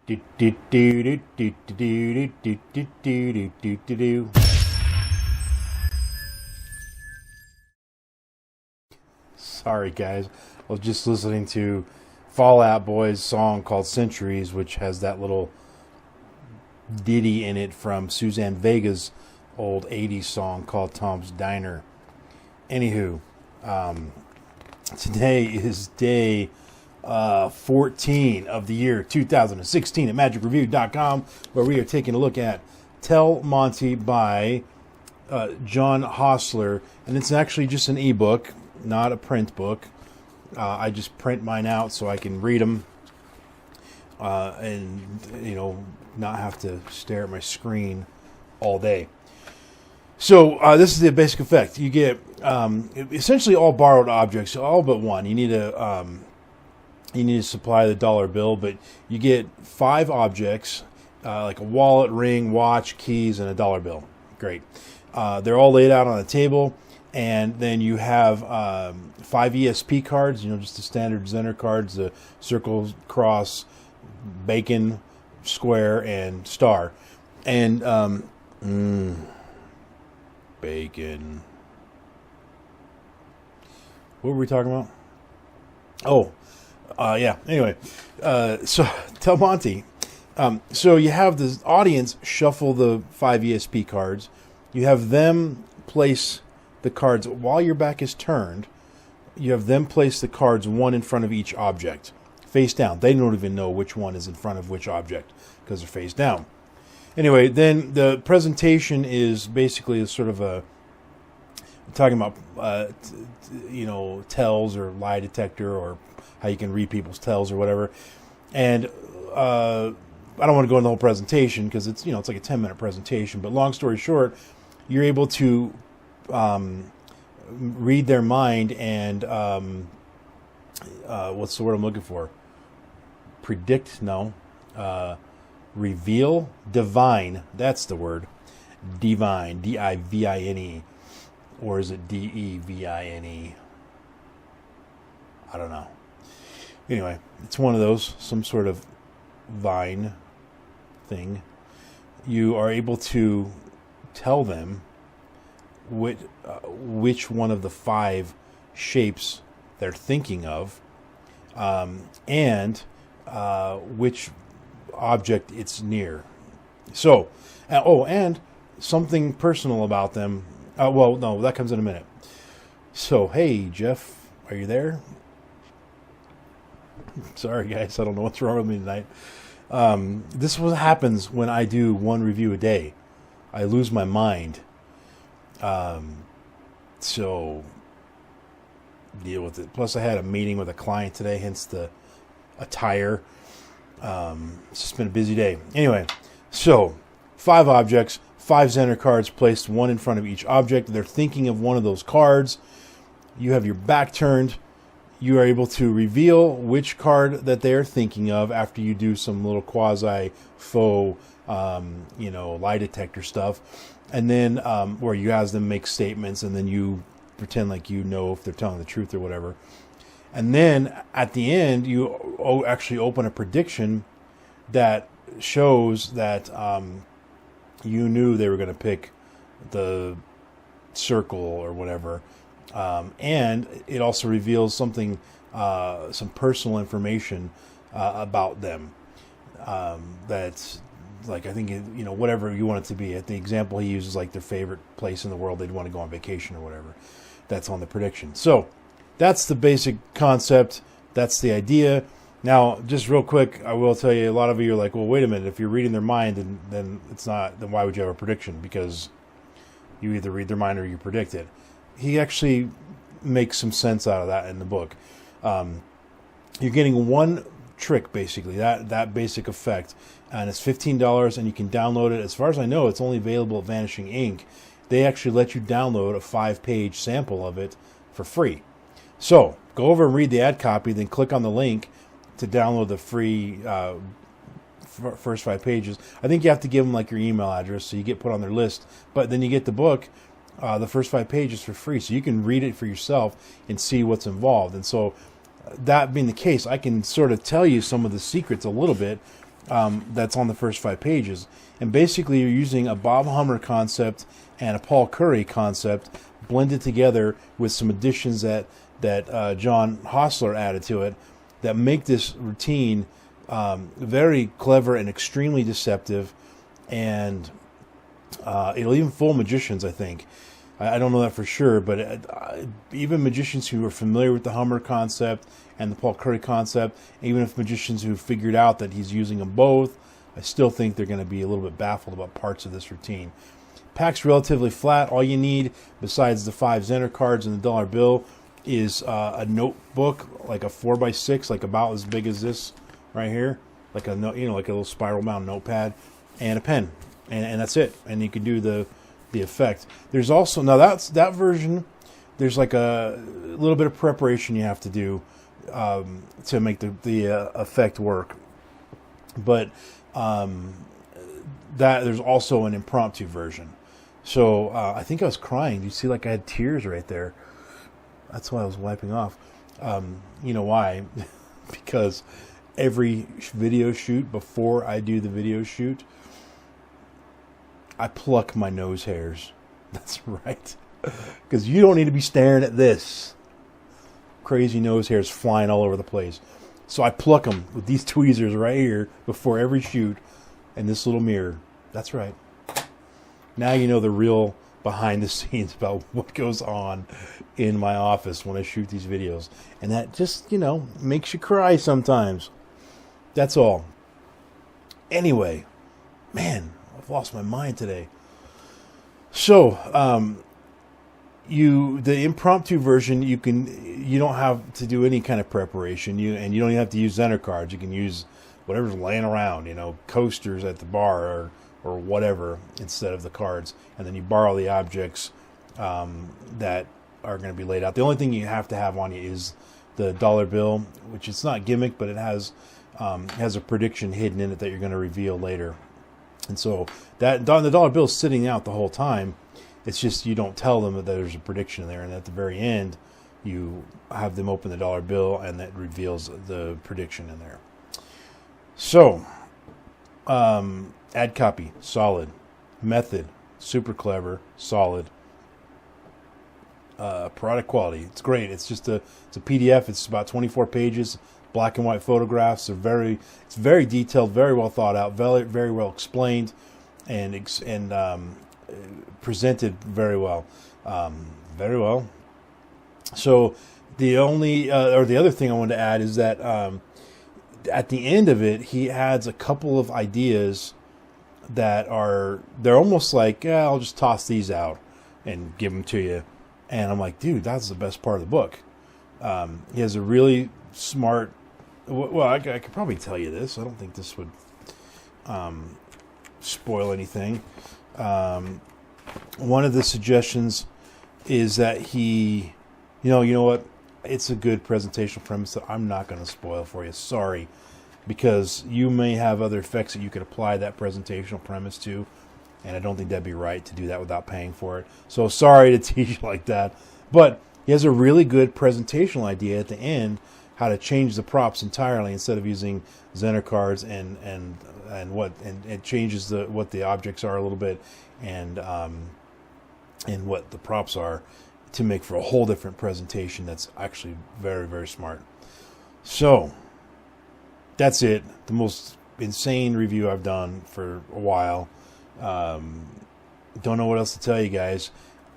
Sorry, guys. I was just listening to Fall Out Boy's song called Centuries, which has that little ditty in it from Suzanne Vega's old 80s song called Tom's Diner. Anywho, today is day 14 of the year 2016 at magicreview.com, where we are taking a look at Tell Monte by John Hostler. And it's actually just an ebook, not a print book. I just print mine out so I can read them and, not have to stare at my screen all day. So this is the basic effect. You get essentially all borrowed objects, all but one. You need to supply the dollar bill, but you get 5 objects, like a wallet, ring, watch, keys, and a dollar bill. Great. They're all laid out on a table, and then you have 5 ESP cards, just the standard Zener cards, the circle, cross, bacon, square, and star. And bacon. What were we talking about? Yeah. Anyway, so Tell Monte. So you have the audience shuffle the 5 ESP cards. You have them place the cards while your back is turned. You have them place the cards one in front of each object, face down. They don't even know which one is in front of which object because they're face down. Anyway, then the presentation is basically sort of talking about tells or lie detector, or how you can read people's tells or whatever. And I don't want to go into the whole presentation because it's like a 10-minute presentation. But long story short, you're able to read their mind and what's the word I'm looking for? Predict? No. Reveal? Divine. That's the word. Divine. D-I-V-I-N-E. Or is it D-E-V-I-N-E? I don't know. Anyway, it's one of those, some sort of vine thing. You are able to tell them which one of the 5 shapes they're thinking of, and which object it's near. So, and something personal about them. Well, no, that comes in a minute. So, hey, Jeff, are you there? Sorry, guys, I don't know what's wrong with me tonight. This is what happens when I do one review a day. I lose my mind. So, deal with it. Plus, I had a meeting with a client today, hence the attire. It's just been a busy day. Anyway, so 5 objects, 5 Zener cards placed one in front of each object. They're thinking of one of those cards. You have your back turned. You are able to reveal which card that they're thinking of after you do some little quasi-faux, lie detector stuff. And then where you have them make statements, and then you pretend like you know if they're telling the truth or whatever. And then at the end, you actually open a prediction that shows that you knew they were going to pick the circle or whatever. And it also reveals something, some personal information about them. That's like, I think, whatever you want it to be. The example he uses, like their favorite place in the world they'd want to go on vacation or whatever. That's on the prediction. So that's the basic concept. That's the idea. Now, just real quick, I will tell you, a lot of you are like, well, wait a minute. If you're reading their mind, then it's not. Then why would you have a prediction? Because you either read their mind or you predict it. He actually makes some sense out of that in the book. You're getting one trick, basically, that basic effect, and it's $15, and you can download it. As far as I know, it's only available at Vanishing Ink. They actually let you download a 5-page sample of it for free. So go over and read the ad copy, then click on the link to download the free first 5 pages. I think you have to give them like your email address so you get put on their list. But then you get the book, the first 5 pages for free, so you can read it for yourself and see what's involved. And so that being the case, I can sort of tell you some of the secrets a little bit that's on the first 5 pages. And basically you're using a Bob Hummer concept and a Paul Curry concept blended together with some additions that John Hostler added to it that make this routine very clever and extremely deceptive. And it'll even fool magicians, I think. I don't know that for sure, but even magicians who are familiar with the Hummer concept and the Paul Curry concept, even if magicians who figured out that he's using them both, I still think they're going to be a little bit baffled about parts of this routine. Pack's relatively flat. All you need, besides the 5 Zener cards and the dollar bill, is a notebook, like a 4x6, like about as big as this right here, like a like a little spiral bound notepad, and a pen, and that's it. And you can do the effect. There's also, now that version, there's like a little bit of preparation you have to do to make the effect work. But that there's also an impromptu version. So I think I was crying. You see, like I had tears right there. That's why I was wiping off. You know why? Because every video shoot, before I do the video shoot, I pluck my nose hairs. That's right. Because you don't need to be staring at this. Crazy nose hairs flying all over the place. So I pluck them with these tweezers right here before every shoot and this little mirror. That's right. Now you know the real behind the scenes about what goes on in my office when I shoot these videos. And that just, makes you cry sometimes. That's all. Anyway, man, I've lost my mind today. So, the impromptu version, you don't have to do any kind of preparation. You don't even have to use Zener cards. You can use whatever's laying around, coasters at the bar or whatever instead of the cards. And then you borrow the objects that are going to be laid out. The only thing you have to have on you is the dollar bill, which it's not gimmick, but it has a prediction hidden in it that you're going to reveal later. And so the dollar bill is sitting out the whole time. It's just you don't tell them that there's a prediction in there, and at the very end, you have them open the dollar bill, and that reveals the prediction in there. So, ad copy, solid. Method, super clever, solid. Product quality, it's great. It's a PDF. It's about 24 pages, black and white photographs. It's very detailed, very well thought out, very, very well explained, and presented very well. Very well. So the other thing I wanted to add is that at the end of it, he adds a couple of ideas that they're almost like, I'll just toss these out and give them to you. And I'm like, dude, that's the best part of the book. He has a really smart. Well, I could probably tell you this. I don't think this would spoil anything. One of the suggestions is that he, you know what? It's a good presentational premise that I'm not going to spoil for you. Sorry, because you may have other effects that you could apply that presentational premise to, and I don't think that'd be right to do that without paying for it. So sorry to teach you like that, but he has a really good presentational idea at the end, how to change the props entirely instead of using Zener cards and it changes what the objects are a little bit and what the props are to make for a whole different presentation that's actually very, very smart. So that's it. The most insane review I've done for a while. Don't know what else to tell you guys.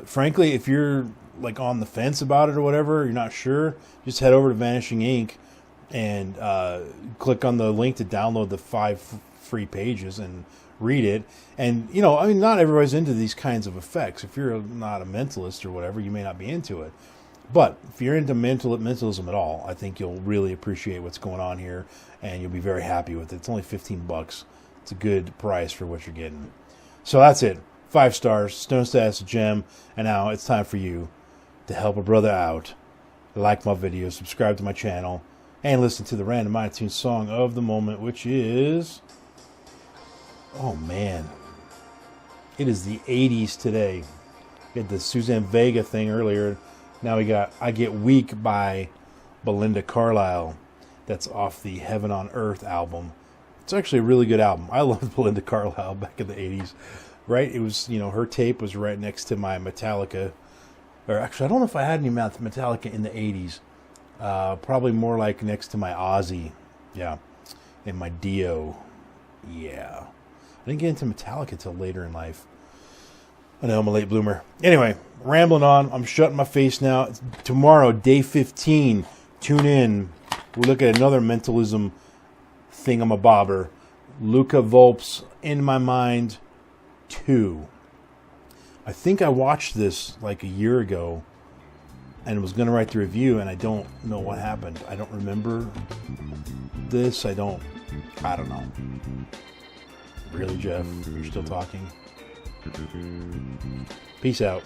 Frankly, if you're like on the fence about it or whatever, you're not sure, just head over to Vanishing Ink and click on the link to download the 5 free pages and read it. And not everybody's into these kinds of effects. If you're not a mentalist or whatever, you may not be into it. But if you're into mentalism at all, I think you'll really appreciate what's going on here, and you'll be very happy with it. It's only $15. It's a good price for what you're getting. So that's it. 5 stars. Stone status gem. And now it's time for you to help a brother out. Like my videos, subscribe to my channel, and listen to the random iTunes song of the moment, which is, oh man, it is the 80s today. We had the Suzanne Vega thing earlier. Now we got I Get Weak by Belinda Carlisle. That's off the Heaven on Earth album. It's actually a really good album. I loved Belinda Carlisle back in the 80s, right? It was, her tape was right next to my Metallica. Or actually, I don't know if I had any Metallica in the 80s. Probably more like next to my Ozzy. Yeah. And my Dio. Yeah. I didn't get into Metallica till later in life. I know I'm a late bloomer. Anyway, rambling on. I'm shutting my face now. It's tomorrow, day 15. Tune in. We'll look at another mentalism thingamabobber. Luca Volp's In My Mind 2. I think I watched this like a year ago and was going to write the review, and I don't know what happened. I don't remember this. I don't know. Really, Jeff? You're still talking? Peace out.